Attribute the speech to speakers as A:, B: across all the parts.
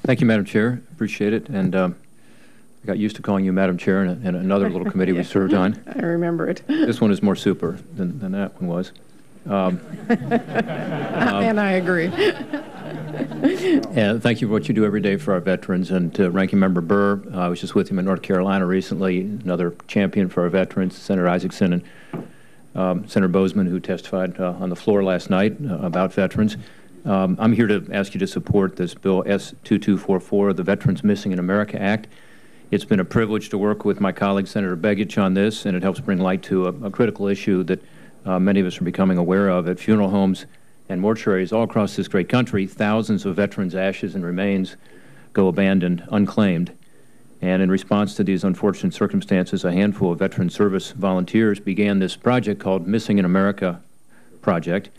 A: Thank you, Madam Chair. Appreciate it. And I got used to calling you Madam Chair in another little committee we served on.
B: I remember it.
A: This one is more super than that one was.
B: And I agree.
A: And thank you for what you do every day for our veterans. And to Ranking Member Burr, I was just with him in North Carolina recently, another champion for our veterans, Senator Isaacson and Senator Bozeman, who testified on the floor last night about veterans. I'm here to ask you to support this Bill S-2244, the Veterans Missing in America Act. It's been a privilege to work with my colleague, Senator Begich, on this, and it helps bring light to a critical issue that many of us are becoming aware of. At funeral homes and mortuaries all across this great country, thousands of veterans' ashes and remains go abandoned, unclaimed. And in response to these unfortunate circumstances, a handful of veteran service volunteers began this project called Missing in America Project.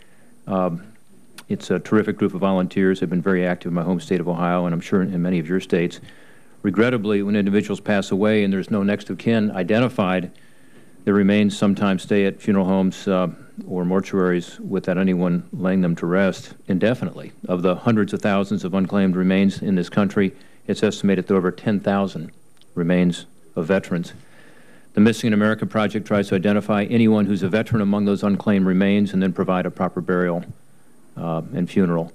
A: It's a terrific group of volunteers. They've been very active in my home state of Ohio, and I'm sure in many of your states. Regrettably, when individuals pass away and there's no next of kin identified, their remains sometimes stay at funeral homes or mortuaries without anyone laying them to rest indefinitely. Of the hundreds of thousands of unclaimed remains in this country, it's estimated that over 10,000 remains of veterans. The Missing in America Project tries to identify anyone who's a veteran among those unclaimed remains and then provide a proper burial and funeral.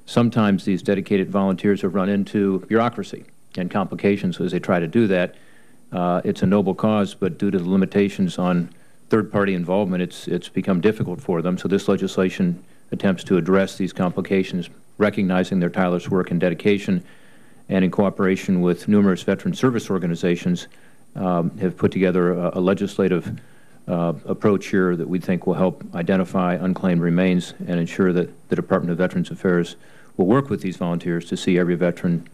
A: Sometimes these dedicated volunteers have run into bureaucracy and complications as they try to do that. It's a noble cause, but due to the limitations on third-party involvement, it's become difficult for them. So this legislation attempts to address these complications, recognizing their tireless work and dedication, and in cooperation with numerous veteran service organizations, have put together a legislative approach here that we think will help identify unclaimed remains and ensure that the Department of Veterans Affairs will work with these volunteers to see every veteran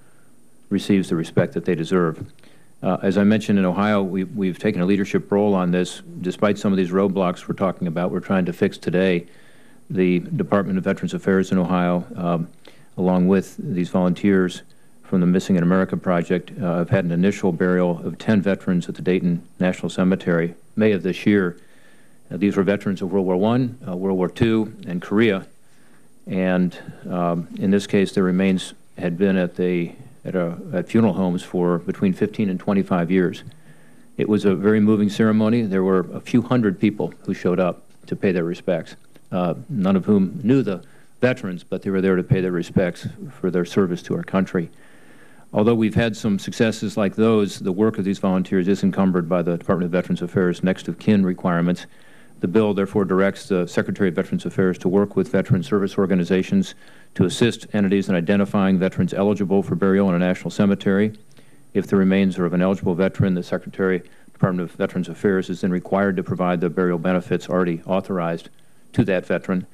A: receives the respect that they deserve. As I mentioned, in Ohio, we've taken a leadership role on this. Despite some of these roadblocks we're talking about, we're trying to fix today. The Department of Veterans Affairs in Ohio, along with these volunteers from the Missing in America Project, have had an initial burial of 10 veterans at the Dayton National Cemetery, May of this year. These were veterans of World War I, World War II, and Korea. And in this case, their remains had been at funeral homes for between 15 and 25 years. It was a very moving ceremony. There were a few hundred people who showed up to pay their respects, none of whom knew the veterans, but they were there to pay their respects for their service to our country. Although we've had some successes like those, the work of these volunteers is encumbered by the Department of Veterans Affairs' next of kin requirements. The bill therefore directs the Secretary of Veterans Affairs to work with veteran service organizations to assist entities in identifying veterans eligible for burial in a national cemetery. If the remains are of an eligible veteran, the Secretary, Department of Veterans Affairs, is then required to provide the burial benefits already authorized to that veteran.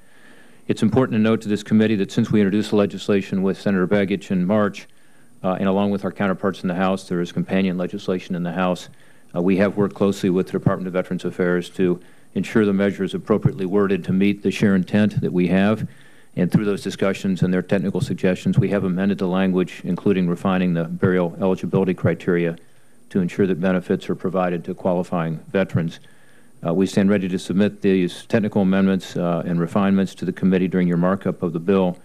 A: It's important to note to this committee that since we introduced the legislation with Senator Begich in March, and along with our counterparts in the House, there is companion legislation in the House. We have worked closely with the Department of Veterans Affairs to ensure the measure is appropriately worded to meet the shared intent that we have. And through those discussions and their technical suggestions, we have amended the language, including refining the burial eligibility criteria to ensure that benefits are provided to qualifying veterans. We stand ready to submit these technical amendments and refinements to the committee during your markup of the bill.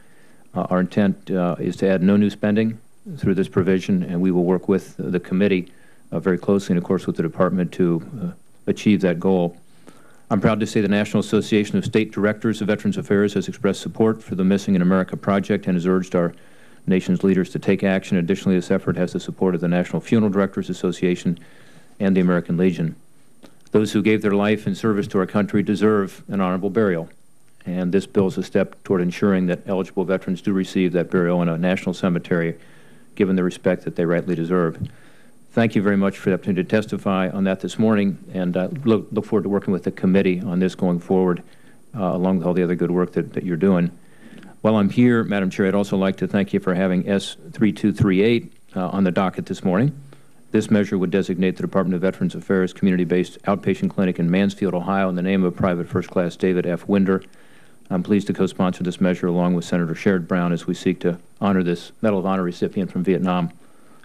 A: Our intent is to add no new spending through this provision, and we will work with the committee very closely and, of course, with the Department to achieve that goal. I'm proud to say the National Association of State Directors of Veterans Affairs has expressed support for the Missing in America Project and has urged our nation's leaders to take action. Additionally, this effort has the support of the National Funeral Directors Association and the American Legion. Those who gave their life in service to our country deserve an honorable burial, and this bill is a step toward ensuring that eligible veterans do receive that burial in a national cemetery, given the respect that they rightly deserve. Thank you very much for the opportunity to testify on that this morning, and I look forward to working with the committee on this going forward, along with all the other good work that you're doing. While I'm here, Madam Chair, I'd also like to thank you for having S-3238 on the docket this morning. This measure would designate the Department of Veterans Affairs community-based outpatient clinic in Mansfield, Ohio, in the name of Private First Class David F. Winder. I'm pleased to co-sponsor this measure along with Senator Sherrod Brown as we seek to honor this Medal of Honor recipient from Vietnam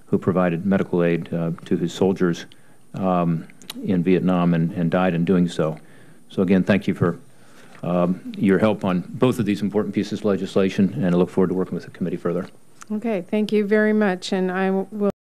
A: who provided medical aid to his soldiers in Vietnam and died in doing so. So again, thank you for your help on both of these important pieces of legislation, and I look forward to working with the committee further.
B: Okay, thank you very much, and I will